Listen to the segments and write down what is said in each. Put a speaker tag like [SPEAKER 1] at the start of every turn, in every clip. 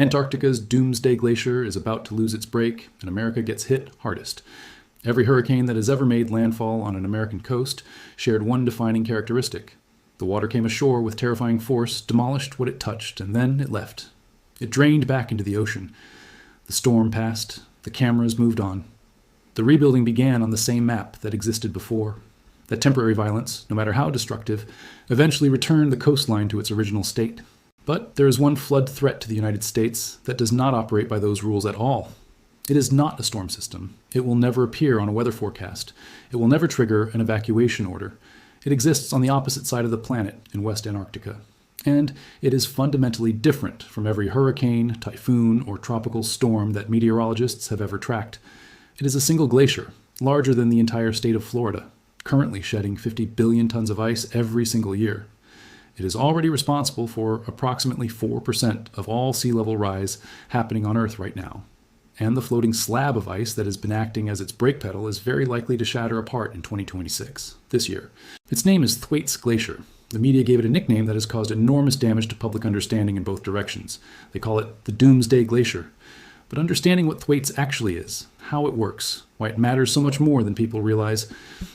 [SPEAKER 1] Antarctica's Doomsday Glacier is about to lose its break, and America gets hit hardest. Every hurricane that has ever made landfall on an American coast shared one defining characteristic. The water came ashore with terrifying force, demolished what it touched, and then it left. It drained back into the ocean. The storm passed. The cameras moved on. The rebuilding began on the same map that existed before. That temporary violence, no matter how destructive, eventually returned the coastline to its original state. But there is one flood threat to the United States that does not operate by those rules at all. It is not a storm system. It will never appear on a weather forecast. It will never trigger an evacuation order. It exists on the opposite side of the planet in West Antarctica. And it is fundamentally different from every hurricane, typhoon, or tropical storm that meteorologists have ever tracked. It is a single glacier, larger than the entire state of Florida, currently shedding 50 billion tons of ice every single year. It is already responsible for approximately 4% of all sea level rise happening on Earth right now. And the floating slab of ice that has been acting as its brake pedal is very likely to shatter apart in 2026, this year. Its name is Thwaites Glacier. The media gave it a nickname that has caused enormous damage to public understanding in both directions. They call it the Doomsday Glacier. But understanding what Thwaites actually is, how it works, why it matters so much more than people realize,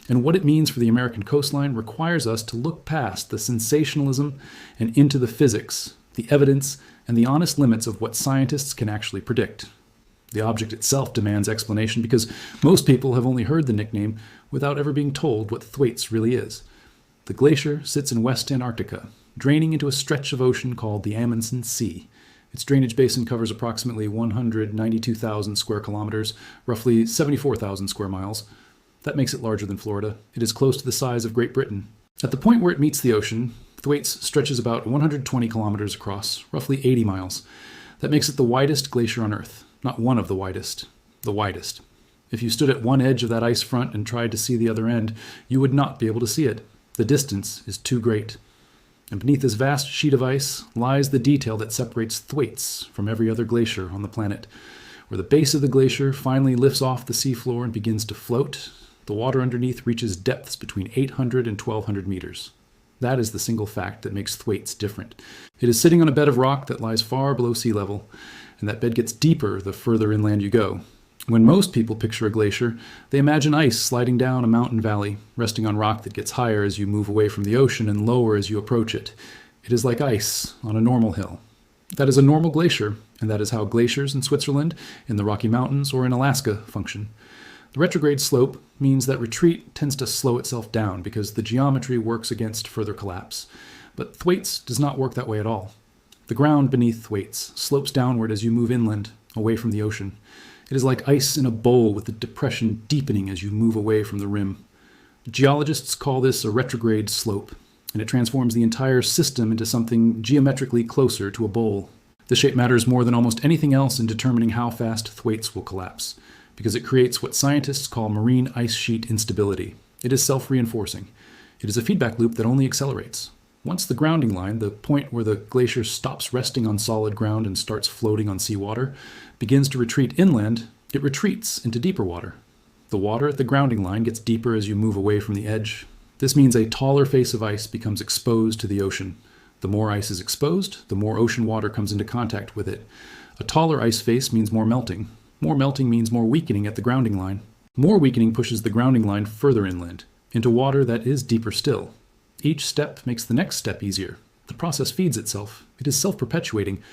[SPEAKER 1] and what it means for the American coastline requires us to look past the sensationalism and into the physics, the evidence, and the honest limits of what scientists can actually predict. The object itself demands explanation because most people have only heard the nickname without ever being told what Thwaites really is. The glacier sits in West Antarctica, draining into a stretch of ocean called the Amundsen Sea. Its drainage basin covers approximately 192,000 square kilometers, roughly 74,000 square miles. That makes it larger than Florida. It is close to the size of Great Britain. At the point where it meets the ocean, Thwaites stretches about 120 kilometers across, roughly 80 miles. That makes it the widest glacier on Earth. Not one of the widest, the widest. If you stood at one edge of that ice front and tried to see the other end, you would not be able to see it. The distance is too great. And beneath this vast sheet of ice lies the detail that separates Thwaites from every other glacier on the planet. Where the base of the glacier finally lifts off the seafloor and begins to float, the water underneath reaches depths between 800 and 1,200 meters. That is the single fact that makes Thwaites different. It is sitting on a bed of rock that lies far below sea level, and that bed gets deeper the further inland you go. When most people picture a glacier, they imagine ice sliding down a mountain valley, resting on rock that gets higher as you move away from the ocean and lower as you approach it. It is like ice on a normal hill. That is a normal glacier, and that is how glaciers in Switzerland, in the Rocky Mountains, or in Alaska function. The retrograde slope means that retreat tends to slow itself down because the geometry works against further collapse. But Thwaites does not work that way at all. The ground beneath Thwaites slopes downward as you move inland, away from the ocean. It is like ice in a bowl with the depression deepening as you move away from the rim. Geologists call this a retrograde slope, and it transforms the entire system into something geometrically closer to a bowl. The shape matters more than almost anything else in determining how fast Thwaites will collapse, because it creates what scientists call marine ice sheet instability. It is self-reinforcing. It is a feedback loop that only accelerates. Once the grounding line, the point where the glacier stops resting on solid ground and starts floating on seawater, begins to retreat inland, it retreats into deeper water. The water at the grounding line gets deeper as you move away from the edge. This means a taller face of ice becomes exposed to the ocean. The more ice is exposed, the more ocean water comes into contact with it. A taller ice face means more melting. More melting means more weakening at the grounding line. More weakening pushes the grounding line further inland, into water that is deeper still. Each step makes the next step easier. The process feeds itself. It is self-perpetuating,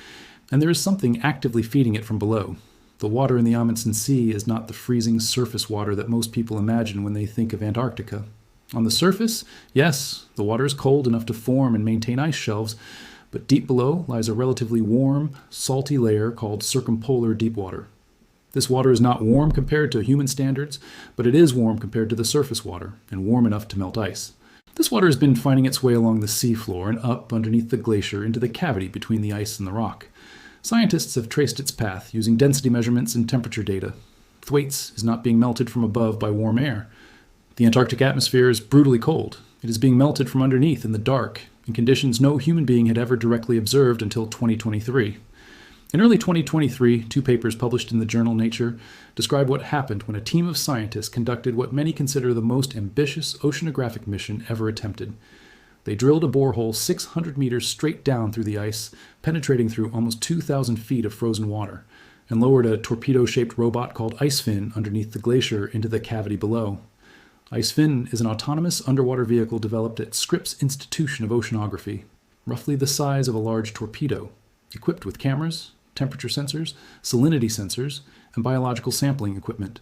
[SPEAKER 1] and there is something actively feeding it from below. The water in the Amundsen Sea is not the freezing surface water that most people imagine when they think of Antarctica. On the surface, yes, the water is cold enough to form and maintain ice shelves, but deep below lies a relatively warm, salty layer called circumpolar deep water. This water is not warm compared to human standards, but it is warm compared to the surface water, and warm enough to melt ice. This water has been finding its way along the seafloor and up underneath the glacier into the cavity between the ice and the rock. Scientists have traced its path using density measurements and temperature data. Thwaites is not being melted from above by warm air. The Antarctic atmosphere is brutally cold. It is being melted from underneath in the dark, in conditions no human being had ever directly observed until 2023. In early 2023, 2 papers published in the journal Nature describe what happened when a team of scientists conducted what many consider the most ambitious oceanographic mission ever attempted. They drilled a borehole 600 meters straight down through the ice, penetrating through almost 2,000 feet of frozen water, and lowered a torpedo-shaped robot called Icefin underneath the glacier into the cavity below. Icefin is an autonomous underwater vehicle developed at Scripps Institution of Oceanography, roughly the size of a large torpedo, equipped with cameras, temperature sensors, salinity sensors, and biological sampling equipment.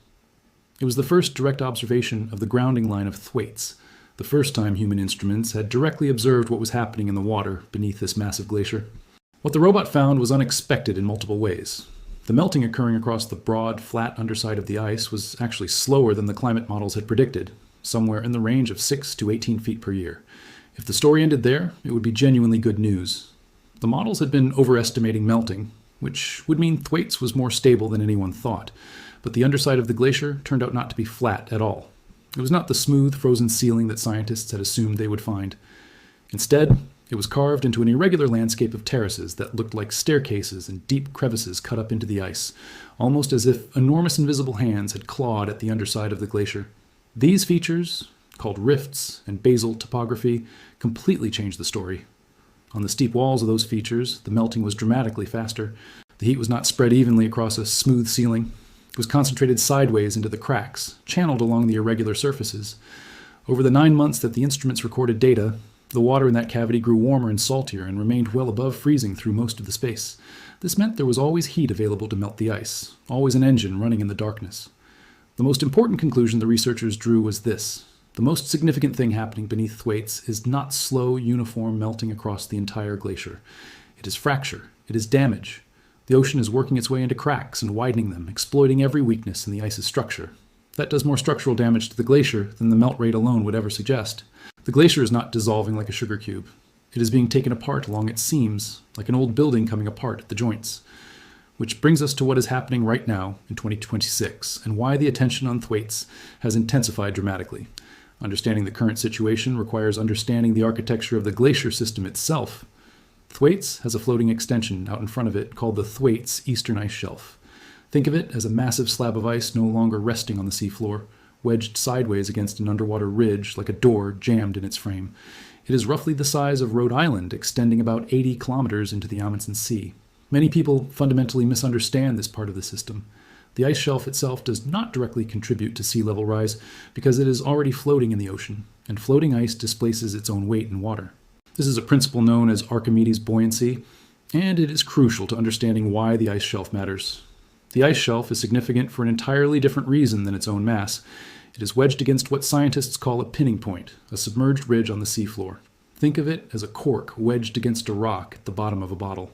[SPEAKER 1] It was the first direct observation of the grounding line of Thwaites, the first time human instruments had directly observed what was happening in the water beneath this massive glacier. What the robot found was unexpected in multiple ways. The melting occurring across the broad, flat underside of the ice was actually slower than the climate models had predicted, somewhere in the range of 6 to 18 feet per year. If the story ended there, it would be genuinely good news. The models had been overestimating melting, which would mean Thwaites was more stable than anyone thought, but the underside of the glacier turned out not to be flat at all. It was not the smooth, frozen ceiling that scientists had assumed they would find. Instead, it was carved into an irregular landscape of terraces that looked like staircases and deep crevices cut up into the ice, almost as if enormous invisible hands had clawed at the underside of the glacier. These features, called rifts and basal topography, completely changed the story. On the steep walls of those features, the melting was dramatically faster. The heat was not spread evenly across a smooth ceiling. It was concentrated sideways into the cracks, channeled along the irregular surfaces. Over the 9 months that the instruments recorded data, the water in that cavity grew warmer and saltier and remained well above freezing through most of the space. This meant there was always heat available to melt the ice, always an engine running in the darkness. The most important conclusion the researchers drew was this: the most significant thing happening beneath Thwaites is not slow, uniform melting across the entire glacier. It is fracture. It is damage. The ocean is working its way into cracks and widening them, exploiting every weakness in the ice's structure. That does more structural damage to the glacier than the melt rate alone would ever suggest. The glacier is not dissolving like a sugar cube. It is being taken apart along its seams, like an old building coming apart at the joints. Which brings us to what is happening right now in 2026, and why the attention on Thwaites has intensified dramatically. Understanding the current situation requires understanding the architecture of the glacier system itself. Thwaites has a floating extension out in front of it called the Thwaites Eastern Ice Shelf. Think of it as a massive slab of ice no longer resting on the seafloor, wedged sideways against an underwater ridge like a door jammed in its frame. It is roughly the size of Rhode Island, extending about 80 kilometers into the Amundsen Sea. Many people fundamentally misunderstand this part of the system. The ice shelf itself does not directly contribute to sea level rise because it is already floating in the ocean, and floating ice displaces its own weight in water. This is a principle known as Archimedes' buoyancy, and it is crucial to understanding why the ice shelf matters. The ice shelf is significant for an entirely different reason than its own mass. It is wedged against what scientists call a pinning point, a submerged ridge on the seafloor. Think of it as a cork wedged against a rock at the bottom of a bottle.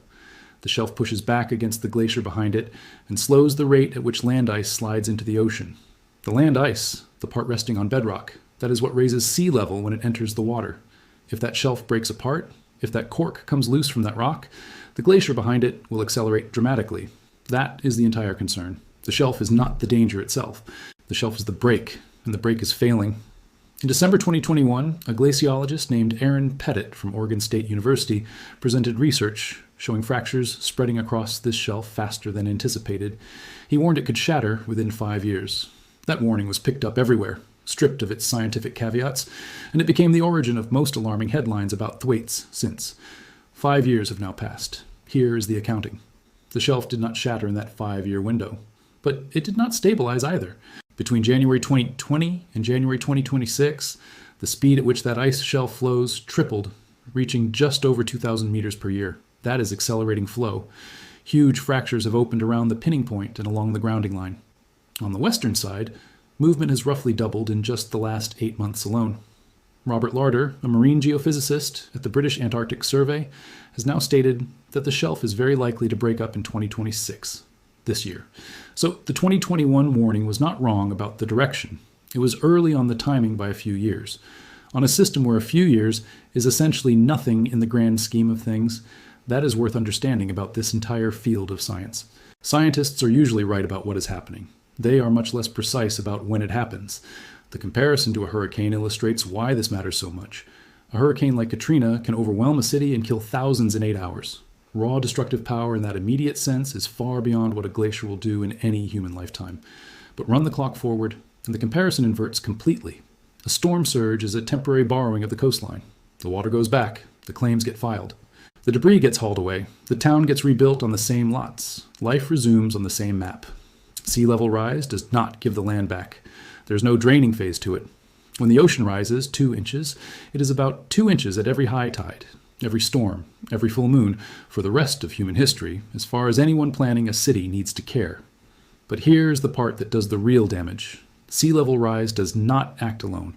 [SPEAKER 1] The shelf pushes back against the glacier behind it and slows the rate at which land ice slides into the ocean. The land ice, the part resting on bedrock, that is what raises sea level when it enters the water. If that shelf breaks apart, if that cork comes loose from that rock, the glacier behind it will accelerate dramatically. That is the entire concern. The shelf is not the danger itself. The shelf is the break, and the break is failing. In December 2021, a glaciologist named Aaron Pettit from Oregon State University presented research showing fractures spreading across this shelf faster than anticipated. He warned it could shatter within 5 years. That warning was picked up everywhere, stripped of its scientific caveats, and it became the origin of most alarming headlines about Thwaites since. 5 years have now passed. Here is the accounting. The shelf did not shatter in that 5-year window, but it did not stabilize either. Between January 2020 and January 2026, the speed at which that ice shelf flows tripled, reaching just over 2,000 meters per year. That is accelerating flow. Huge fractures have opened around the pinning point and along the grounding line. On the western side, movement has roughly doubled in just the last 8 months alone. Robert Larter, a marine geophysicist at the British Antarctic Survey, has now stated that the shelf is very likely to break up in 2026, this year. So the 2021 warning was not wrong about the direction. It was early on the timing by a few years. On a system where a few years is essentially nothing in the grand scheme of things, that is worth understanding about this entire field of science. Scientists are usually right about what is happening. They are much less precise about when it happens. The comparison to a hurricane illustrates why this matters so much. A hurricane like Katrina can overwhelm a city and kill thousands in 8 hours. Raw destructive power in that immediate sense is far beyond what a glacier will do in any human lifetime. But run the clock forward, and the comparison inverts completely. A storm surge is a temporary borrowing of the coastline. The water goes back. The claims get filed. The debris gets hauled away. The town gets rebuilt on the same lots. Life resumes on the same map. Sea level rise does not give the land back. There's no draining phase to it. When the ocean rises 2 inches, it is about 2 inches at every high tide, every storm, every full moon, for the rest of human history, as far as anyone planning a city needs to care. But here's the part that does the real damage. Sea level rise does not act alone.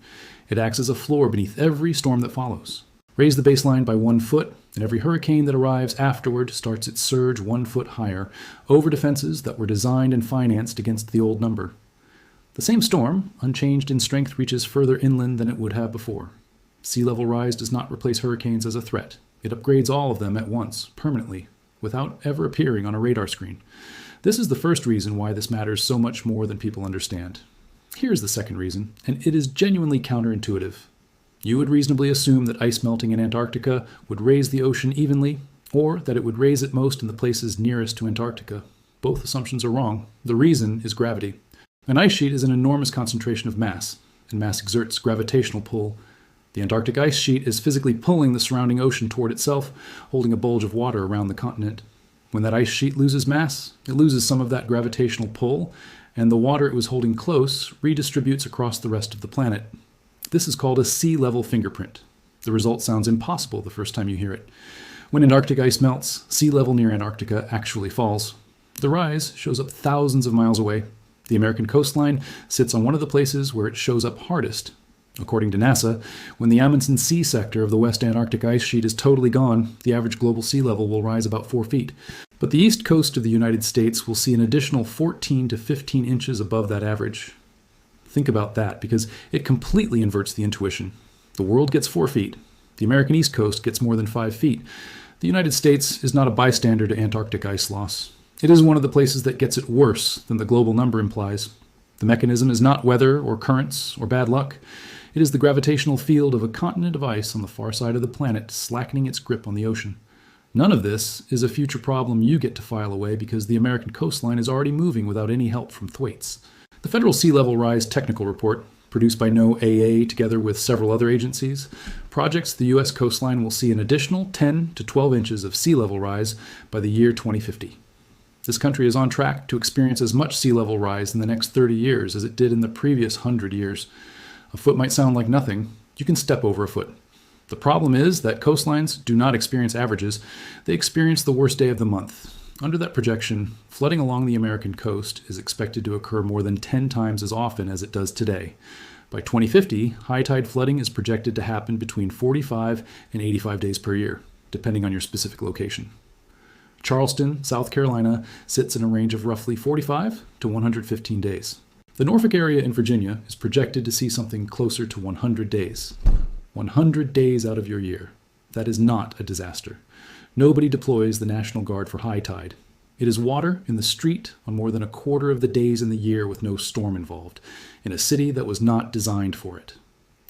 [SPEAKER 1] It acts as a floor beneath every storm that follows. Raise the baseline by 1 foot, and every hurricane that arrives afterward starts its surge 1 foot higher, over defenses that were designed and financed against the old number. The same storm, unchanged in strength, reaches further inland than it would have before. Sea level rise does not replace hurricanes as a threat. It upgrades all of them at once, permanently, without ever appearing on a radar screen. This is the first reason why this matters so much more than people understand. Here's the second reason, and it is genuinely counterintuitive. You would reasonably assume that ice melting in Antarctica would raise the ocean evenly, or that it would raise it most in the places nearest to Antarctica. Both assumptions are wrong. The reason is gravity. An ice sheet is an enormous concentration of mass, and mass exerts gravitational pull. The Antarctic ice sheet is physically pulling the surrounding ocean toward itself, holding a bulge of water around the continent. When that ice sheet loses mass, it loses some of that gravitational pull, and the water it was holding close redistributes across the rest of the planet. This is called a sea level fingerprint. The result sounds impossible the first time you hear it. When Antarctic ice melts, sea level near Antarctica actually falls. The rise shows up thousands of miles away. The American coastline sits on one of the places where it shows up hardest. According to NASA, when the Amundsen Sea sector of the West Antarctic ice sheet is totally gone, the average global sea level will rise about 4 feet. But the east coast of the United States will see an additional 14 to 15 inches above that average. Think about that, because it completely inverts the intuition. The world gets 4 feet. The American East Coast gets more than 5 feet. The United States is not a bystander to Antarctic ice loss. It is one of the places that gets it worse than the global number implies. The mechanism is not weather or currents or bad luck. It is the gravitational field of a continent of ice on the far side of the planet slackening its grip on the ocean. None of this is a future problem you get to file away because the American coastline is already moving without any help from Thwaites. The Federal Sea Level Rise Technical Report, produced by NOAA together with several other agencies, projects the U.S. coastline will see an additional 10 to 12 inches of sea level rise by the year 2050. This country is on track to experience as much sea level rise in the next 30 years as it did in the previous 100 years. A foot might sound like nothing. You can step over a foot. The problem is that coastlines do not experience averages. They experience the worst day of the month. Under that projection, flooding along the American coast is expected to occur more than 10 times as often as it does today. By 2050, high tide flooding is projected to happen between 45 and 85 days per year, depending on your specific location. Charleston, South Carolina, sits in a range of roughly 45 to 115 days. The Norfolk area in Virginia is projected to see something closer to 100 days. 100 days out of your year. That is not a disaster. Nobody deploys the National Guard for high tide. It is water in the street on more than a quarter of the days in the year with no storm involved, in a city that was not designed for it.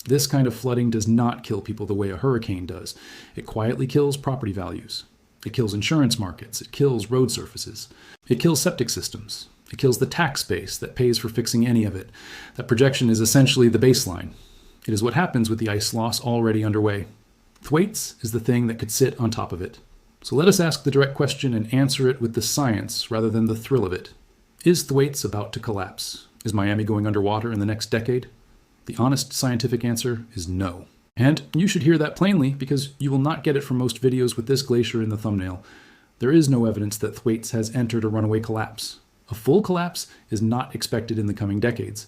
[SPEAKER 1] This kind of flooding does not kill people the way a hurricane does. It quietly kills property values. It kills insurance markets. It kills road surfaces. It kills septic systems. It kills the tax base that pays for fixing any of it. That projection is essentially the baseline. It is what happens with the ice loss already underway. Thwaites is the thing that could sit on top of it. So let us ask the direct question and answer it with the science rather than the thrill of it. Is Thwaites about to collapse? Is Miami going underwater in the next decade? The honest scientific answer is no. And you should hear that plainly because you will not get it from most videos with this glacier in the thumbnail. There is no evidence that Thwaites has entered a runaway collapse. A full collapse is not expected in the coming decades.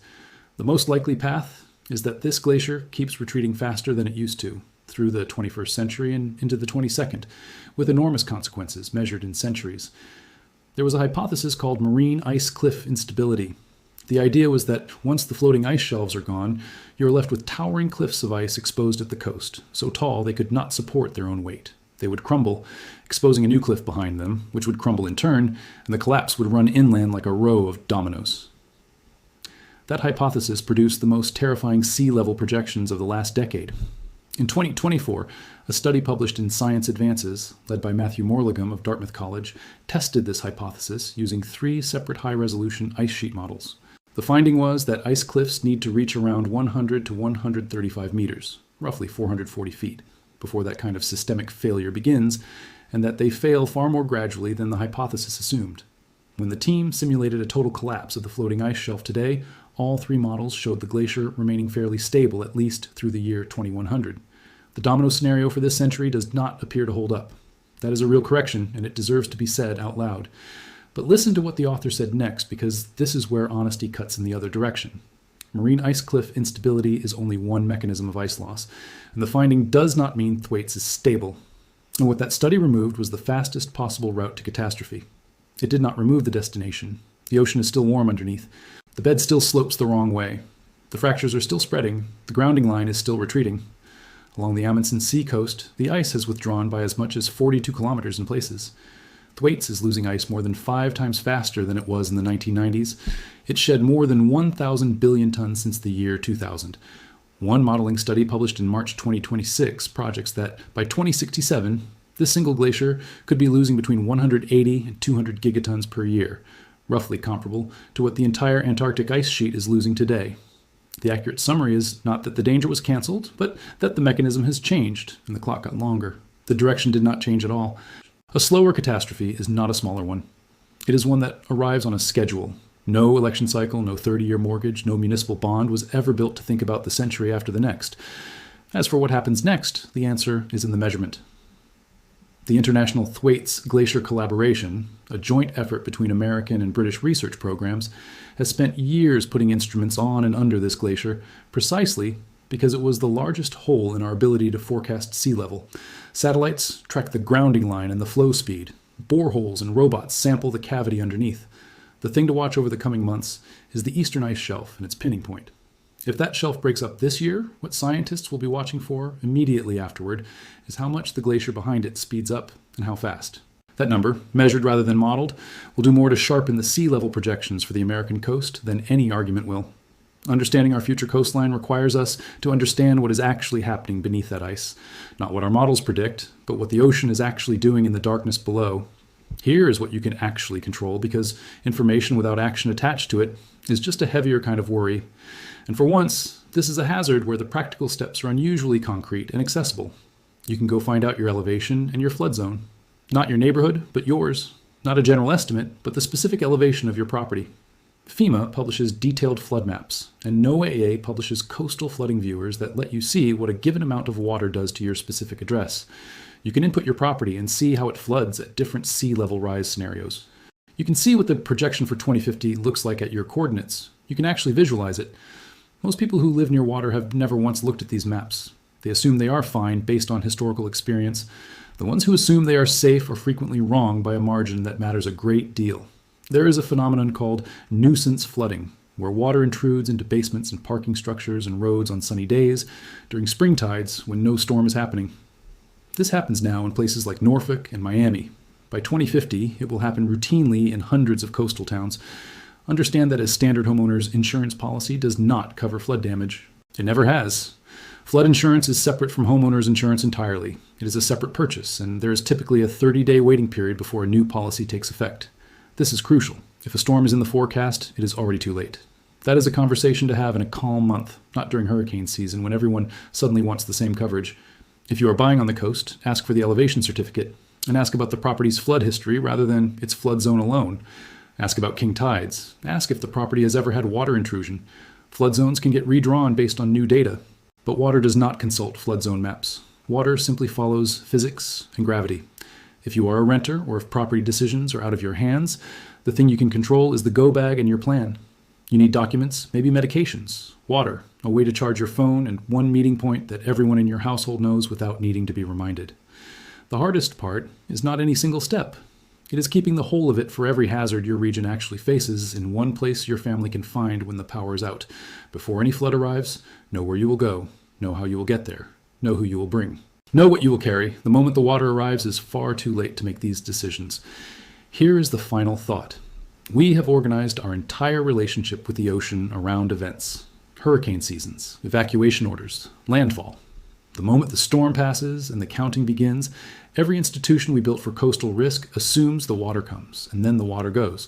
[SPEAKER 1] The most likely path is that this glacier keeps retreating faster than it used to, through the 21st century and into the 22nd, with enormous consequences measured in centuries. There was a hypothesis called marine ice cliff instability. The idea was that once the floating ice shelves are gone, you are left with towering cliffs of ice exposed at the coast, so tall they could not support their own weight. They would crumble, exposing a new cliff behind them, which would crumble in turn, and the collapse would run inland like a row of dominoes. That hypothesis produced the most terrifying sea level projections of the last decade. In 2024, a study published in Science Advances, led by Mathieu Morlighem of Dartmouth College, tested this hypothesis using 3 separate high-resolution ice sheet models. The finding was that ice cliffs need to reach around 100 to 135 meters, roughly 440 feet. before that kind of systemic failure begins, and that they fail far more gradually than the hypothesis assumed. When the team simulated a total collapse of the floating ice shelf today, all three models showed the glacier remaining fairly stable at least through the year 2100. The domino scenario for this century does not appear to hold up. That is a real correction, and it deserves to be said out loud. But listen to what the author said next, because this is where honesty cuts in the other direction. Marine ice cliff instability is only one mechanism of ice loss, and the finding does not mean Thwaites is stable. And what that study removed was the fastest possible route to catastrophe. It did not remove the destination. The ocean is still warm underneath. The bed still slopes the wrong way. The fractures are still spreading. The grounding line is still retreating. Along the Amundsen Sea coast, the ice has withdrawn by as much as 42 kilometers in places. Thwaites is losing ice more than 5 times faster than it was in the 1990s. It shed more than 1,000 billion tons since the year 2000. One modeling study published in March 2026 projects that by 2067, this single glacier could be losing between 180 and 200 gigatons per year, roughly comparable to what the entire Antarctic ice sheet is losing today. The accurate summary is not that the danger was canceled, but that the mechanism has changed and the clock got longer. The direction did not change at all. A slower catastrophe is not a smaller one. It is one that arrives on a schedule. No election cycle, no 30-year mortgage, no municipal bond was ever built to think about the century after the next. As for what happens next, the answer is in the measurement. The International Thwaites Glacier Collaboration, a joint effort between American and British research programs, has spent years putting instruments on and under this glacier precisely because it was the largest hole in our ability to forecast sea level. Satellites track the grounding line and the flow speed. Boreholes and robots sample the cavity underneath. The thing to watch over the coming months is the eastern ice shelf and its pinning point. If that shelf breaks up this year, what scientists will be watching for immediately afterward is how much the glacier behind it speeds up and how fast. That number, measured rather than modeled, will do more to sharpen the sea level projections for the American coast than any argument will. Understanding our future coastline requires us to understand what is actually happening beneath that ice, not what our models predict, but what the ocean is actually doing in the darkness below. Here is what you can actually control, because information without action attached to it is just a heavier kind of worry. And for once, this is a hazard where the practical steps are unusually concrete and accessible. You can go find out your elevation and your flood zone. Not your neighborhood, but yours. Not a general estimate, but the specific elevation of your property. FEMA publishes detailed flood maps, and NOAA publishes coastal flooding viewers that let you see what a given amount of water does to your specific address. You can input your property and see how it floods at different sea level rise scenarios. You can see what the projection for 2050 looks like at your coordinates. You can actually visualize it. Most people who live near water have never once looked at these maps. They assume they are fine based on historical experience. The ones who assume they are safe are frequently wrong by a margin that matters a great deal. There is a phenomenon called nuisance flooding, where water intrudes into basements and parking structures and roads on sunny days during spring tides when no storm is happening. This happens now in places like Norfolk and Miami. By 2050, it will happen routinely in hundreds of coastal towns. Understand that a standard homeowner's insurance policy does not cover flood damage. It never has. Flood insurance is separate from homeowner's insurance entirely. It is a separate purchase, and there is typically a 30-day waiting period before a new policy takes effect. This is crucial. If a storm is in the forecast, it is already too late. That is a conversation to have in a calm month, not during hurricane season when everyone suddenly wants the same coverage. If you are buying on the coast, ask for the elevation certificate, and ask about the property's flood history rather than its flood zone alone. Ask about king tides. Ask if the property has ever had water intrusion. Flood zones can get redrawn based on new data, but water does not consult flood zone maps. Water simply follows physics and gravity. If you are a renter or if property decisions are out of your hands, the thing you can control is the go bag and your plan. You need documents, maybe medications, water, a way to charge your phone, and one meeting point that everyone in your household knows without needing to be reminded. The hardest part is not any single step. It is keeping the whole of it for every hazard your region actually faces in one place your family can find when the power is out. Before any flood arrives, know where you will go, know how you will get there, know who you will bring. Know what you will carry. The moment the water arrives is far too late to make these decisions. Here is the final thought. We have organized our entire relationship with the ocean around events. Hurricane seasons, evacuation orders, landfall. The moment the storm passes and the counting begins, every institution we built for coastal risk assumes the water comes, and then the water goes.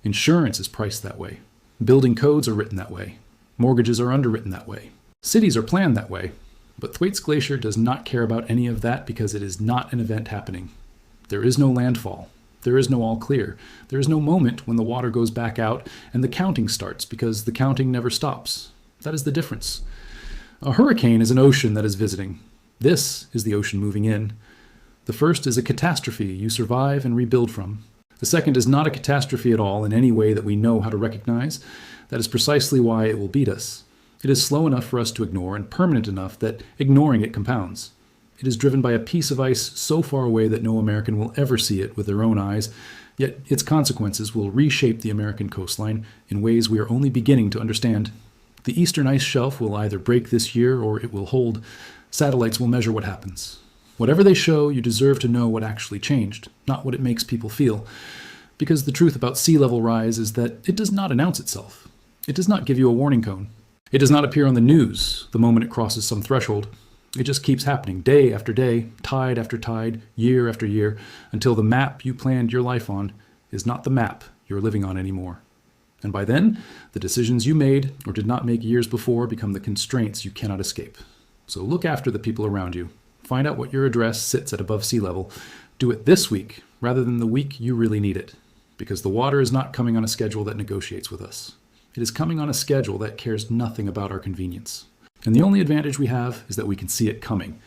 [SPEAKER 1] Insurance is priced that way. Building codes are written that way. Mortgages are underwritten that way. Cities are planned that way. But Thwaites Glacier does not care about any of that because it is not an event happening. There is no landfall. There is no all clear. There is no moment when the water goes back out and the counting starts because the counting never stops. That is the difference. A hurricane is an ocean that is visiting. This is the ocean moving in. The first is a catastrophe you survive and rebuild from. The second is not a catastrophe at all in any way that we know how to recognize. That is precisely why it will beat us. It is slow enough for us to ignore and permanent enough that ignoring it compounds. It is driven by a piece of ice so far away that no American will ever see it with their own eyes, yet its consequences will reshape the American coastline in ways we are only beginning to understand. The eastern ice shelf will either break this year or it will hold. Satellites will measure what happens. Whatever they show, you deserve to know what actually changed, not what it makes people feel. Because the truth about sea level rise is that it does not announce itself. It does not give you a warning cone. It does not appear on the news the moment it crosses some threshold. It just keeps happening day after day, tide after tide, year after year, until the map you planned your life on is not the map you're living on anymore. And by then, the decisions you made or did not make years before become the constraints you cannot escape. So look after the people around you. Find out what your address sits at above sea level. Do it this week rather than the week you really need it. Because the water is not coming on a schedule that negotiates with us. It is coming on a schedule that cares nothing about our convenience. And the only advantage we have is that we can see it coming.